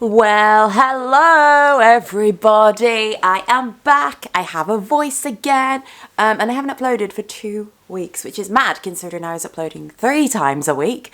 Well, hello everybody. I am back. I have a voice again. And I haven't uploaded for 2 weeks, which is mad considering I was uploading 3 times a week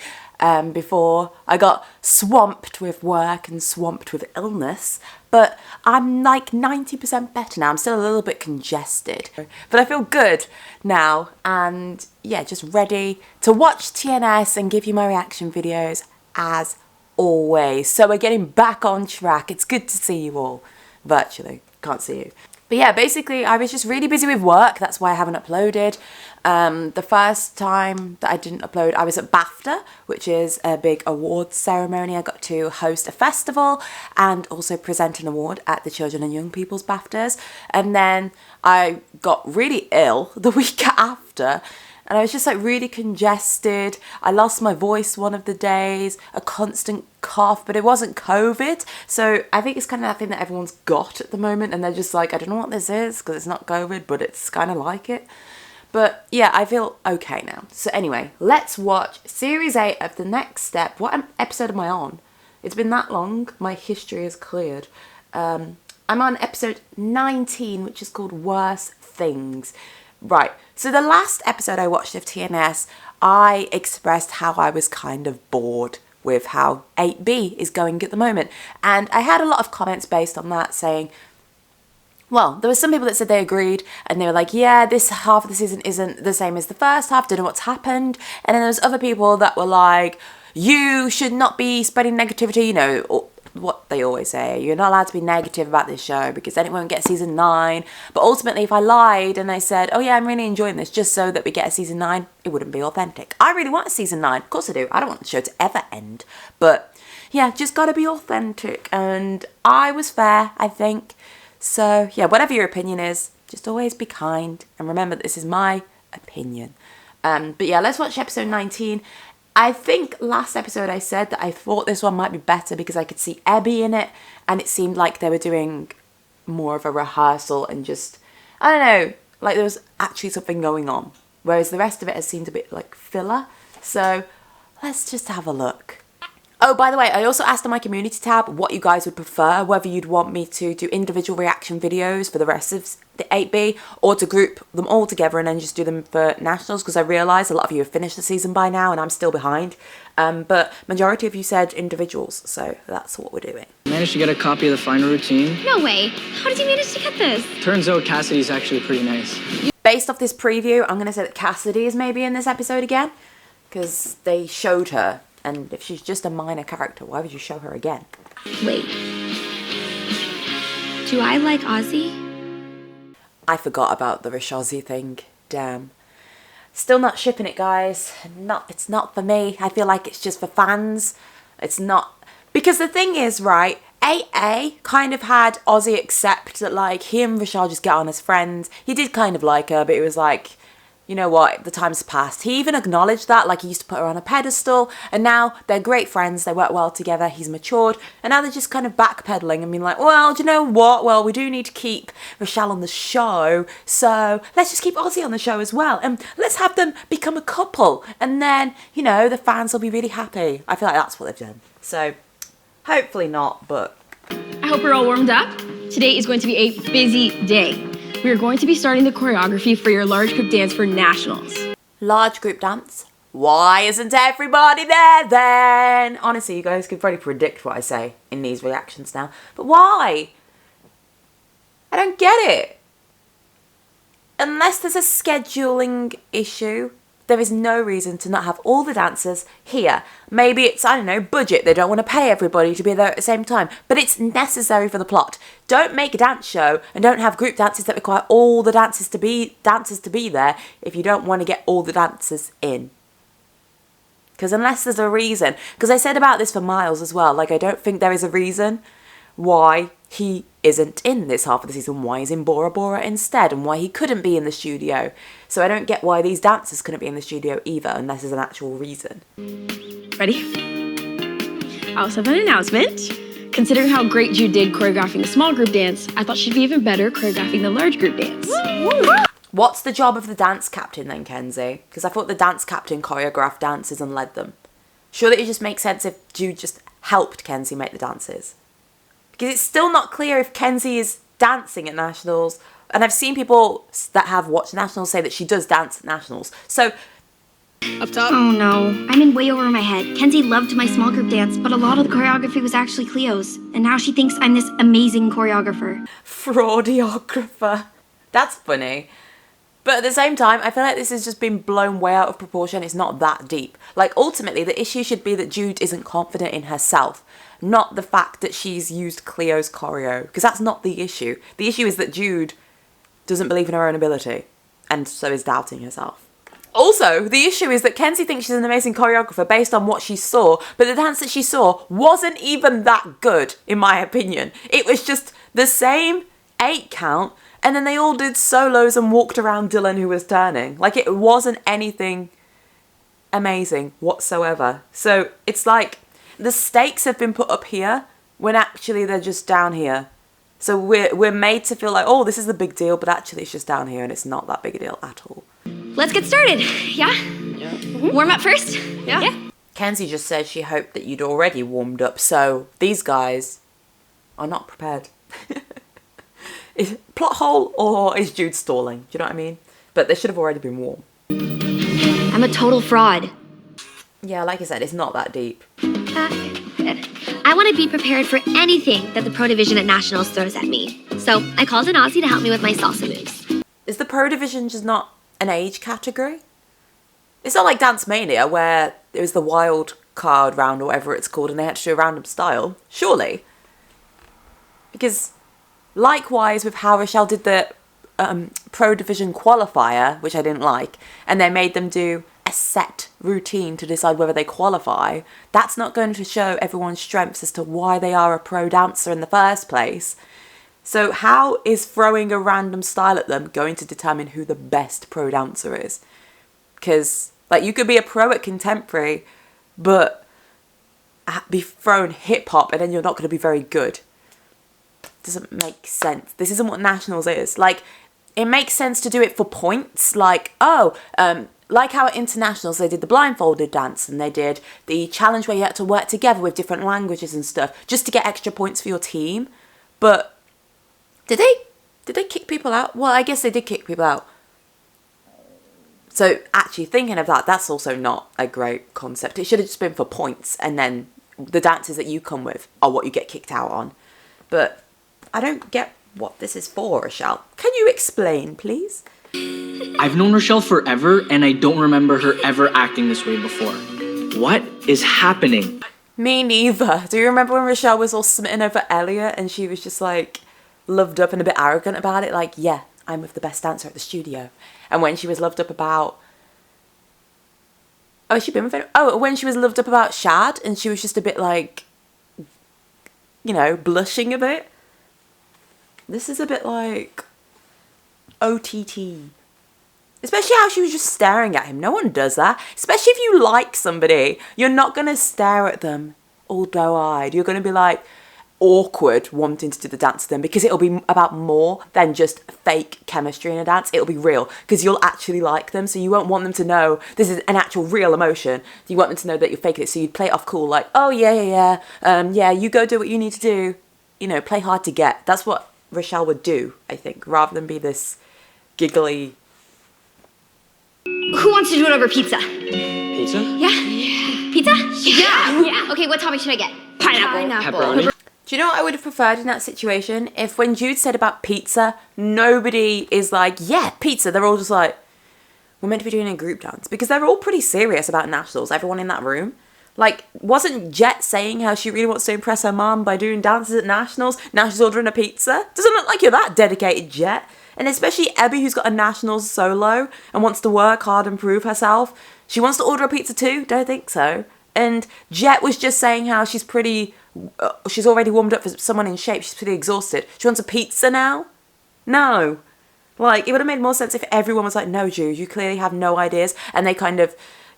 before I got swamped with work and swamped with illness. But I'm like 90% better now. I'm still a little bit congested, but I feel good now. And yeah, just ready to watch TNS and give you my reaction videos as always. So we're getting back on track. It's good to see you all virtually. Can't see you. But yeah, basically I was just really busy with work. That's why I haven't uploaded. The first time that I didn't upload, I was at BAFTA, which is a big awards ceremony. I got to host a festival and also present an award at the Children and Young People's BAFTAs. And then I got really ill the week after. And I was just like really congested. I lost my voice one of the days, a constant cough, but it wasn't COVID. So I think it's kind of that thing that everyone's got at the moment. And they're just like, I don't know what this is because it's not COVID, but it's kind of like it. But yeah, I feel okay now. So anyway, let's watch Series 8 of The Next Step. What episode am I on? It's been that long. My history is cleared. I'm on episode 19, which is called Worse Things. Right, so the last episode I watched of TNS, I expressed how I was kind of bored with how 8B is going at the moment. And I had a lot of comments based on that saying, well, there were some people that said they agreed and they were like, yeah, this half of the season isn't the same as the first half, don't know what's happened. And then there was other people that were like, you should not be spreading negativity, you know, what they always say, you're not allowed to be negative about this show because then it won't get season 9. But ultimately, if I lied and I said, oh yeah, I'm really enjoying this just so that we get a season 9, it wouldn't be authentic. I really want a season 9. Of course I do. I don't want the show to ever end. But yeah, just gotta be authentic. And I was fair, I think. So yeah, whatever your opinion is, just always be kind. And remember that this is my opinion. But yeah, let's watch episode 19. I think last episode I said that I thought this one might be better because I could see Abby in it and it seemed like they were doing more of a rehearsal and just, I don't know, like there was actually something going on. Whereas the rest of it has seemed a bit like filler. So let's just have a look. Oh, by the way, I also asked on my community tab what you guys would prefer, whether you'd want me to do individual reaction videos for the rest of the 8B or to group them all together and then just do them for nationals, because I realised a lot of you have finished the season by now and I'm still behind. But majority of you said individuals, so that's what we're doing. Managed to get a copy of the final routine. No way. How did you manage to get this? Turns out Cassidy's actually pretty nice. Based off this preview, I'm going to say that Cassidy is maybe in this episode again, because they showed her. And if she's just a minor character, why would you show her again? Wait. Do I like Ozzy? I forgot about the Rochelle thing. Damn. Still not shipping it, guys. It's not for me. I feel like it's just for fans. It's not. Because the thing is, right, 8A kind of had Ozzy accept that, like, he and Rochelle just get on as friends. He did kind of like her, but it was like, you know what, the time's passed. He even acknowledged that, like he used to put her on a pedestal, and now they're great friends, they work well together, he's matured, and now they're just kind of backpedaling and being like, well, do you know what, well, we do need to keep Rochelle on the show, so let's just keep Ozzy on the show as well, and let's have them become a couple, and then, you know, the fans will be really happy. I feel like that's what they've done. So, hopefully not, but... I hope we're all warmed up. Today is going to be a busy day. We are going to be starting the choreography for your large group dance for nationals. Large group dance? Why isn't everybody there then? Honestly, you guys could probably predict what I say in these reactions now. But why? I don't get it. Unless there's a scheduling issue, there is no reason to not have all the dancers here. Maybe it's, I don't know, budget. They don't want to pay everybody to be there at the same time. But it's necessary for the plot. Don't make a dance show and don't have group dances that require all the dancers to be there if you don't want to get all the dancers in. Because unless there's a reason. Because I said about this for Miles as well. Like, I don't think there is a reason why he isn't in this half of the season, why he's in Bora Bora instead, and why he couldn't be in the studio. So I don't get why these dancers couldn't be in the studio either, unless there's an actual reason. Ready? I also have an announcement. Considering how great Jude did choreographing the small group dance, I thought she'd be even better choreographing the large group dance. What's the job of the dance captain then, Kenzie? Because I thought the dance captain choreographed dances and led them. Surely it just makes sense if Jude just helped Kenzie make the dances. Because it's still not clear if Kenzie is dancing at nationals. And I've seen people that have watched nationals say that she does dance at nationals. So Up top. Oh no, I'm in way over my head. Kenzie loved my small group dance, but a lot of the choreography was actually Cleo's. And now she thinks I'm this amazing choreographer. Fraudiographer. That's funny. But at the same time, I feel like this has just been blown way out of proportion. It's not that deep. Like, ultimately, the issue should be that Jude isn't confident in herself, not the fact that she's used Cleo's choreo, because that's not the issue. The issue is that Jude doesn't believe in her own ability, and so is doubting herself. Also, the issue is that Kenzie thinks she's an amazing choreographer based on what she saw, but the dance that she saw wasn't even that good, in my opinion. It was just the same 8 count, and then they all did solos and walked around Dylan who was turning. Like, it wasn't anything amazing whatsoever. So it's like the stakes have been put up here when actually they're just down here. So we're made to feel like, oh, this is the big deal, but actually it's just down here and it's not that big a deal at all. Let's get started, yeah? Yeah. Warm up first? Yeah. Kenzie just said she hoped that you'd already warmed up, so these guys are not prepared. Is plot hole or is Jude stalling? Do you know what I mean? But they should have already been warm. I'm a total fraud. Yeah, like I said, it's not that deep. I want to be prepared for anything that the Pro Division at Nationals throws at me. So I called in Ozzy to help me with my salsa moves. Is the Pro Division just not an age category? It's not like Dance Mania where it was the wild card round or whatever it's called and they had to do a random style. Surely. Because likewise with how Rochelle did the Pro Division qualifier, which I didn't like, and they made them do a set routine to decide whether they qualify, that's not going to show everyone's strengths as to why they are a pro dancer in the first place. So how is throwing a random style at them going to determine who the best pro dancer is? Because, like, you could be a pro at contemporary, but be thrown hip-hop and then you're not going to be very good. Doesn't make sense. This isn't what nationals is. Like, it makes sense to do it for points. Like, like how at internationals they did the blindfolded dance and they did the challenge where you had to work together with different languages and stuff just to get extra points for your team. But did they kick people out? Well, I guess they did kick people out. So actually thinking of that, that's also not a great concept. It should have just been for points and then the dances that you come with are what you get kicked out on. But I don't get what this is for, Rochelle. Can you explain, please? I've known Rochelle forever, and I don't remember her ever acting this way before. What is happening? Me neither. Do you remember when Rochelle was all smitten over Elliot and she was just like loved up and a bit arrogant about it? Like, yeah, I'm with the best dancer at the studio. And when she was loved up about... Oh, has she been with it? Oh, when she was loved up about Shad and she was just a bit like, you know, blushing a bit. This is a bit like OTT. Especially how she was just staring at him. No one does that. Especially if you like somebody. You're not going to stare at them all doe-eyed. You're going to be like awkward wanting to do the dance with them because it'll be about more than just fake chemistry in a dance. It'll be real because you'll actually like them. So you won't want them to know this is an actual real emotion. You want them to know that you're faking it. So you'd play it off cool like, oh, yeah. Yeah, you go do what you need to do. You know, play hard to get. That's what Rochelle would do, I think, rather than be this giggly... Who wants to do it over pizza? Pizza? Yeah. Pizza? Yeah. Okay, what topping should I get? Pineapple. Pepperoni? Do you know what I would have preferred in that situation? If when Jude said about pizza, nobody is like, yeah, pizza. They're all just like, we're meant to be doing a group dance. Because they're all pretty serious about nationals, everyone in that room. Like, wasn't Jet saying how she really wants to impress her mom by doing dances at nationals? Now she's ordering a pizza? Doesn't look like you're that dedicated, Jet. And especially Ebby, who's got a nationals solo and wants to work hard and prove herself. She wants to order a pizza too? Don't think so. And Jet was just saying how she's pretty... she's already warmed up for someone in shape. She's pretty exhausted. She wants a pizza now? No. Like, it would have made more sense if everyone was like, no, Jude, you clearly have no ideas. And they kind of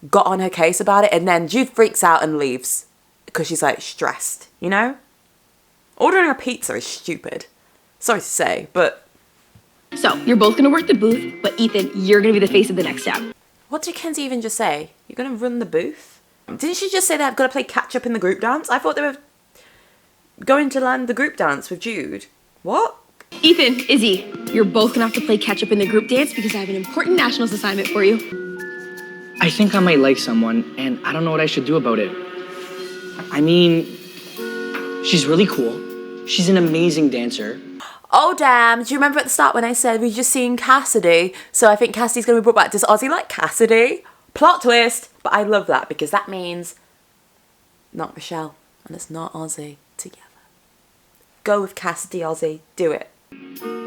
got on her case about it. And then Jude freaks out and leaves because she's, like, stressed, you know? Ordering a pizza is stupid. Sorry to say, but... So, you're both gonna work the booth, but Ethan, you're gonna be the face of the next step. What did Kenzie even just say? You're going to run the booth? Didn't she just say they've got to play catch-up in the group dance? I thought they were going to learn the group dance with Jude. What? Ethan, Izzy, you're both gonna have to play catch up in the group dance because I have an important nationals assignment for you. I think I might like someone, and I don't know what I should do about it. I mean, she's really cool. She's an amazing dancer. Oh damn, do you remember at the start when I said we've just seen Cassidy? So I think Cassidy's going to be brought back. Does Ozzy like Cassidy? Plot twist. But I love that because that means not Rochelle and it's not Ozzy together. Go with Cassidy, Ozzy. Do it.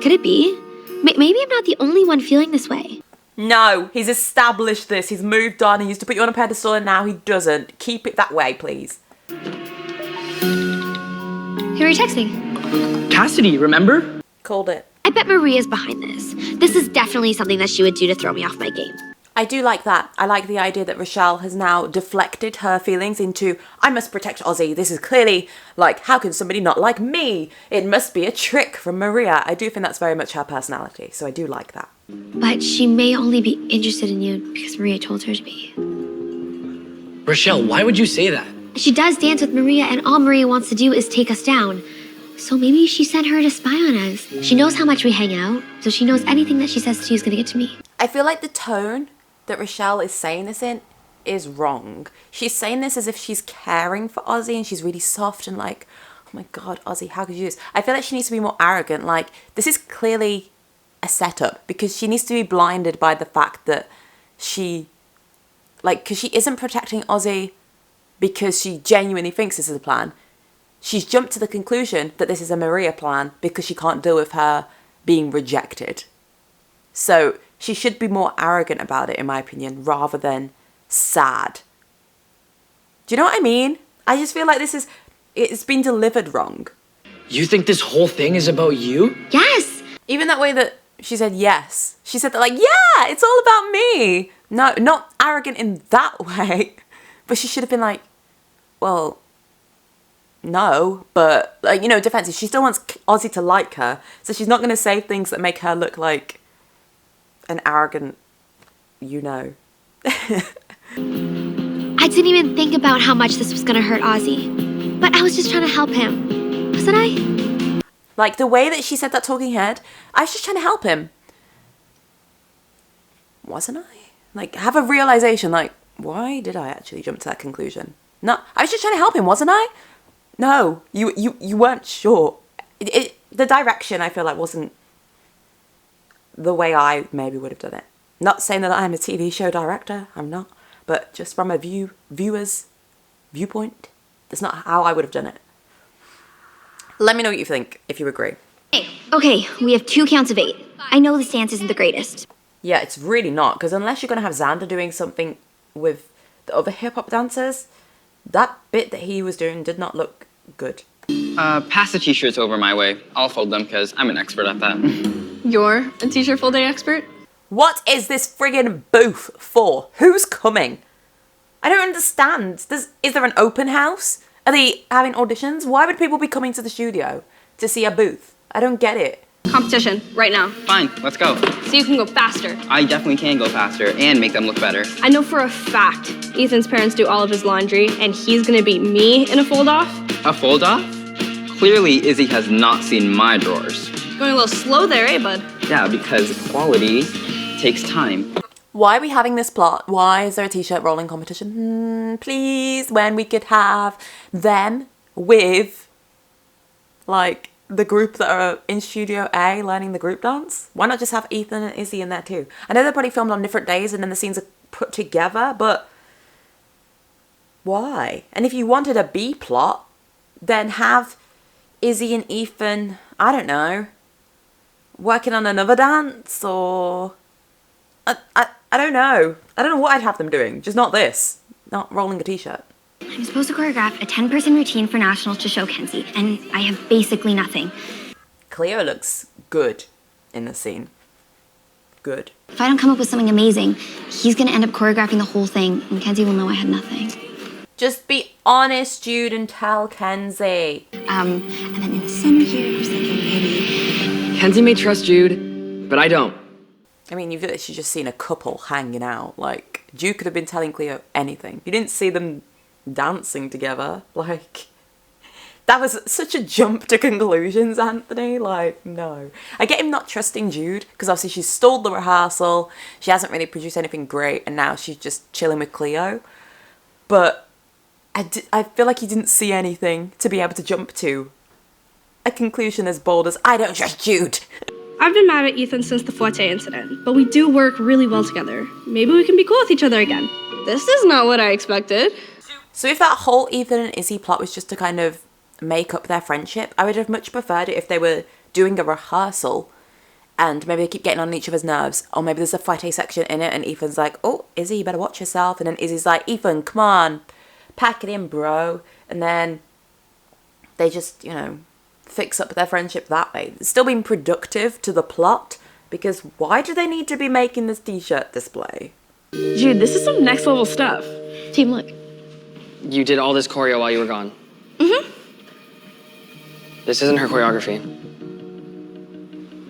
Could it be? Maybe I'm not the only one feeling this way. No, he's established this. He's moved on. He used to put you on a pedestal and now he doesn't. Keep it that way, please. Who are you texting? Cassidy, remember? Called it. I bet Maria's behind this. This is definitely something that she would do to throw me off my game. I do like that. I like the idea that Rochelle has now deflected her feelings into, I must protect Ozzy. This is clearly, like, how can somebody not like me? It must be a trick from Maria. I do think that's very much her personality, so I do like that. But she may only be interested in you because Maria told her to be. Rochelle, why would you say that? She does dance with Maria, and all Maria wants to do is take us down. So maybe she sent her to spy on us. She knows how much we hang out, so she knows anything that she says to you is gonna get to me. I feel like the tone that Rochelle is saying this in is wrong. She's saying this as if she's caring for Ozzy and she's really soft and like, oh my God, Ozzy, how could you do this? I feel like she needs to be more arrogant. Like, this is clearly a setup because she needs to be blinded by the fact that she, like, because she isn't protecting Ozzy because she genuinely thinks this is a plan. She's jumped to the conclusion that this is a Maria plan because she can't deal with her being rejected. So she should be more arrogant about it, in my opinion, rather than sad. Do you know what I mean? I just feel like it's been delivered wrong. You think this whole thing is about you? Yes! Even that way that she said yes. She said that like, yeah, it's all about me. No, not arrogant in that way. But she should have been like, well, no, but, like, you know, defensive. She still wants Ozzy to like her, so she's not going to say things that make her look like an arrogant, you know. I didn't even think about how much this was gonna hurt Ozzy. But I was just trying to help him. Wasn't I? Like, the way that she said that talking head, I was just trying to help him. Wasn't I? Like, have a realization, like, why did I actually jump to that conclusion? No, I was just trying to help him, wasn't I? No, you weren't sure. The direction, I feel like, wasn't the way I maybe would have done it. Not saying that I'm a TV show director, I'm not. But just from a viewer's viewpoint, that's not how I would have done it. Let me know what you think, if you agree. Okay, we have 2 counts of 8. I know this dance isn't the greatest. Yeah, it's really not, because unless you're going to have Xander doing something with the other hip-hop dancers, that bit that he was doing did not look good. Pass the t-shirts over my way. I'll fold them because I'm an expert at that. You're a t-shirt full day expert? What is this friggin' booth for? Who's coming? I don't understand. Is there an open house? Are they having auditions? Why would people be coming to the studio to see a booth? I don't get it. Competition, right now. Fine, let's go. So you can go faster. I definitely can go faster and make them look better. I know for a fact Ethan's parents do all of his laundry, and he's gonna beat me in a fold-off. A fold-off? Clearly, Izzy has not seen my drawers. Going a little slow there, eh, bud? Yeah, because quality takes time. Why are we having this plot? Why is there a t-shirt rolling competition? Please, when we could have them with, like, the group that are in Studio A learning the group dance. Why not just have Ethan and Izzy in there too? I know they're probably filmed on different days and then the scenes are put together, but why? And if you wanted a B plot, then have Izzy and Ethan, I don't know, working on another dance, or I don't know. I don't know what I'd have them doing, just not this. Not rolling a t-shirt. I'm supposed to choreograph a 10-person routine for nationals to show Kenzie, and I have basically nothing. Cleo looks good in the scene. Good. If I don't come up with something amazing, he's gonna end up choreographing the whole thing, and Kenzie will know I had nothing. Just be honest, Jude, and tell Kenzie. And then in the center here, I was thinking maybe... Kenzie may trust Jude, but I don't. I mean, you've literally just seen a couple hanging out. Like, Jude could have been telling Cleo anything. You didn't see them dancing together. Like, That was such a jump to conclusions, Anthony. Like, no. I get him not trusting Jude, because obviously she's stalled the rehearsal. She hasn't really produced anything great, and now she's just chilling with Cleo. But I feel like he didn't see anything to be able to jump to a conclusion as bold as, I don't trust Jude. I've been mad at Ethan since the Forte incident, but we do work really well together. Maybe we can be cool with each other again. This is not what I expected. So if that whole Ethan and Izzy plot was just to kind of make up their friendship, I would have much preferred it if they were doing a rehearsal and maybe they keep getting on each other's nerves, or maybe there's a Forte section in it and Ethan's like, oh, Izzy, you better watch yourself, and then Izzy's like, Ethan, come on, pack it in, bro, and then they just, you know, fix up their friendship that way. It's still being productive to the plot, because why do they need to be making this t-shirt display? Jude, this is some next level stuff. Team, look. You did all this choreo while you were gone. Mm-hmm. This isn't her choreography.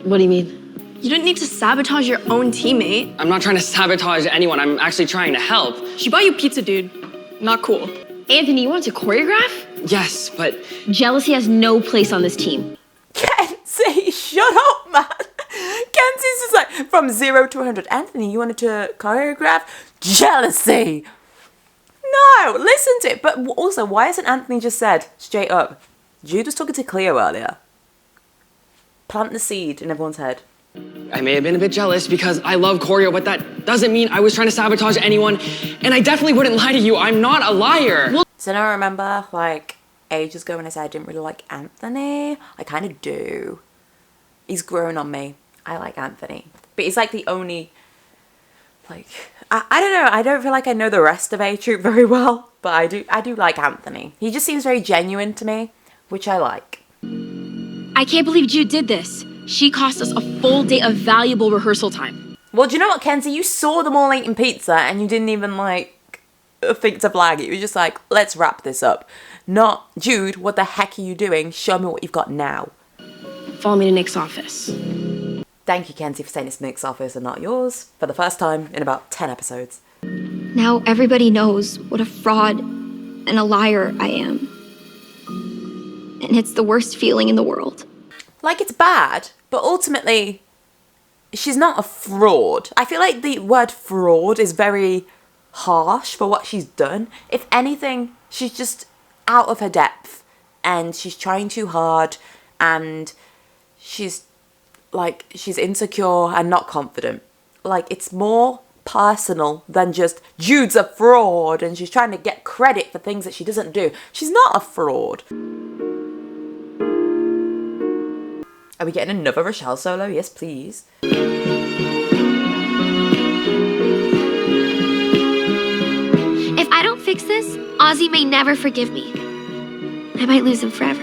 What do you mean? You didn't need to sabotage your own teammate. I'm not trying to sabotage anyone. I'm actually trying to help. She bought you pizza, dude. Not cool. Anthony, you want to choreograph? Yes, but Jealousy has no place on this team. Kenzie, shut up, man. Kenzie's just like, from 0 to 100. Anthony, you wanted to choreograph? Jealousy. No, listen to it. But also, why hasn't Anthony just said straight up, Jude was talking to Cleo earlier. Plant the seed in everyone's head. I may have been a bit jealous because I love choreo, but that doesn't mean I was trying to sabotage anyone. And I definitely wouldn't lie to you. I'm not a liar. So now I remember, like, ages ago when I said I didn't really like Anthony. I kind of do. He's grown on me. I like Anthony. But he's like the only, like, I don't know. I don't feel like I know the rest of A-Troop very well. But I do like Anthony. He just seems very genuine to me, which I like. I can't believe Jude did this. She cost us a full day of valuable rehearsal time. Well, do you know what, Kenzie? You saw them all eating pizza and you didn't even, like, think to flag it. You were just like, let's wrap this up. Not, Jude, what the heck are you doing? Show me what you've got now. Follow me to Nick's office. Thank you, Kenzie, for saying it's Nick's office and not yours for the first time in about 10 episodes. Now everybody knows what a fraud and a liar I am. And it's the worst feeling in the world. Like, it's bad, but ultimately, she's not a fraud. I feel like the word fraud is very harsh for what she's done. If anything, she's just out of her depth and she's trying too hard and she's insecure and not confident. Like, it's more personal than just Jude's a fraud and she's trying to get credit for things that she doesn't do. She's not a fraud. Are we getting another Rochelle solo? Yes, please. If I don't fix this, Ozzy may never forgive me. I might lose him forever.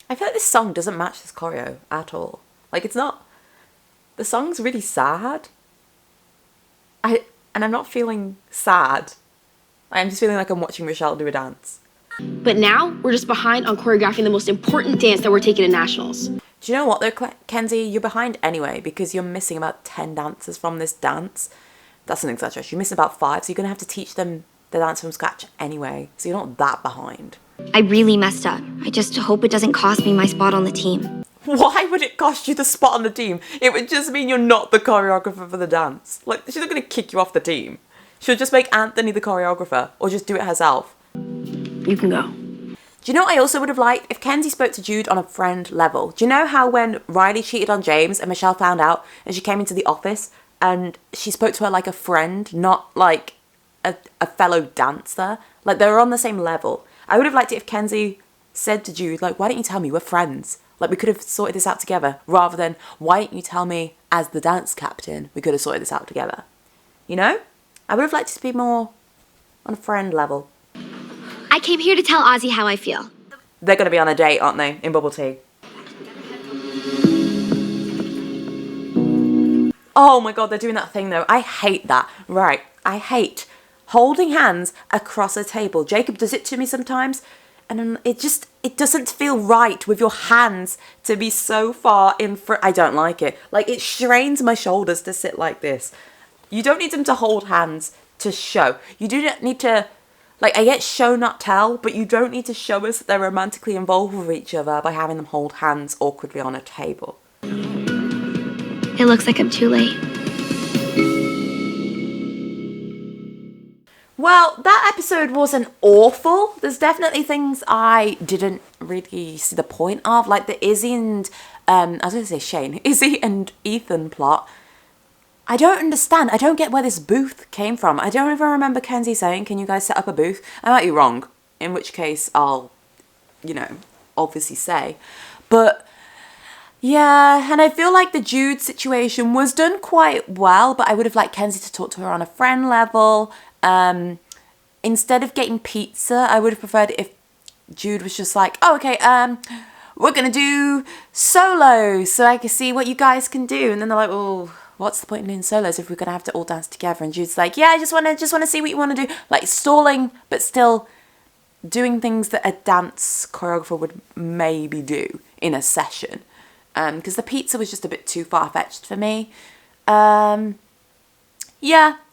I feel like this song doesn't match this choreo at all. Like, it's not... The song's really sad. And I'm not feeling sad. I'm just feeling like I'm watching Rochelle do a dance. But now, we're just behind on choreographing the most important dance that we're taking to nationals. Do you know what though, Kenzie? You're behind anyway because you're missing about 10 dancers from this dance. That's an exaggeration. You're missing about 5, so you're going to have to teach them the dance from scratch anyway. So you're not that behind. I really messed up. I just hope it doesn't cost me my spot on the team. Why would it cost you the spot on the team? It would just mean you're not the choreographer for the dance. Like, she's not going to kick you off the team. She'll just make Anthony the choreographer or just do it herself. You can go. Do you know what I also would have liked? If Kenzie spoke to Jude on a friend level. Do you know how when Riley cheated on James and Michelle found out and she came into the office and she spoke to her like a friend, not like a fellow dancer? Like, they were on the same level. I would have liked it if Kenzie said to Jude, like, why don't you tell me? We're friends. Like, we could have sorted this out together. Rather than, why don't you tell me as the dance captain? We could have sorted this out together. You know? I would have liked it to be more on a friend level. I came here to tell Ozzy how I feel. They're going to be on a date, aren't they? In bubble tea. Oh my god, they're doing that thing though. I hate that. Right. I hate holding hands across a table. Jacob does it to me sometimes. And it doesn't feel right with your hands to be so far in front. I don't like it. Like, it strains my shoulders to sit like this. You don't need them to hold hands to show. You do not need to Like, I get show not tell, but you don't need to show us that they're romantically involved with each other by having them hold hands awkwardly on a table. It looks like I'm too late. Well, that episode wasn't awful. There's definitely things I didn't really see the point of, like the Izzy and, I was going to say Shane, Izzy and Ethan plot. I don't understand. I don't get where this booth came from. I don't even remember Kenzie saying, can you guys set up a booth? I might be wrong, in which case I'll, you know, obviously say. But yeah, and I feel like the Jude situation was done quite well, but I would have liked Kenzie to talk to her on a friend level. Instead of getting pizza, I would have preferred if Jude was just like, oh, okay, we're gonna do solos so I can see what you guys can do. And then they're like, oh, what's the point in doing solos if we're gonna have to all dance together? And Jude's like, yeah, I just wanna see what you wanna do. Like stalling, but still doing things that a dance choreographer would maybe do in a session. Because the pizza was just a bit too far-fetched for me. Yeah,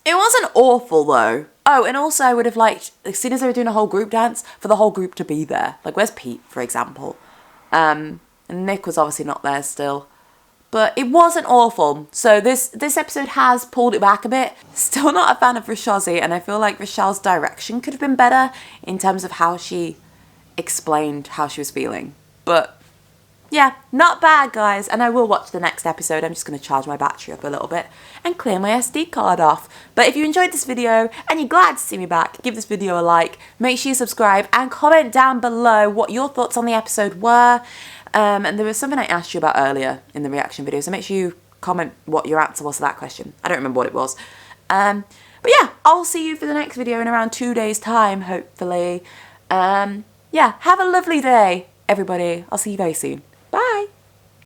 it wasn't awful though. Oh, and also I would have liked, as soon as they were doing a whole group dance, for the whole group to be there. Like, where's Pete, for example? And Nick was obviously not there still. But it wasn't awful. So this episode has pulled it back a bit. Still not a fan of Rochelle, and I feel like Rochelle's direction could have been better in terms of how she explained how she was feeling. But yeah, not bad, guys. And I will watch the next episode. I'm just going to charge my battery up a little bit and clear my SD card off. But if you enjoyed this video and you're glad to see me back, give this video a like. Make sure you subscribe and comment down below what your thoughts on the episode were. And there was something I asked you about earlier in the reaction video, so make sure you comment what your answer was to that question. I don't remember what it was. But yeah, I'll see you for the next video in around 2 days' time, hopefully. Yeah, have a lovely day, everybody. I'll see you very soon.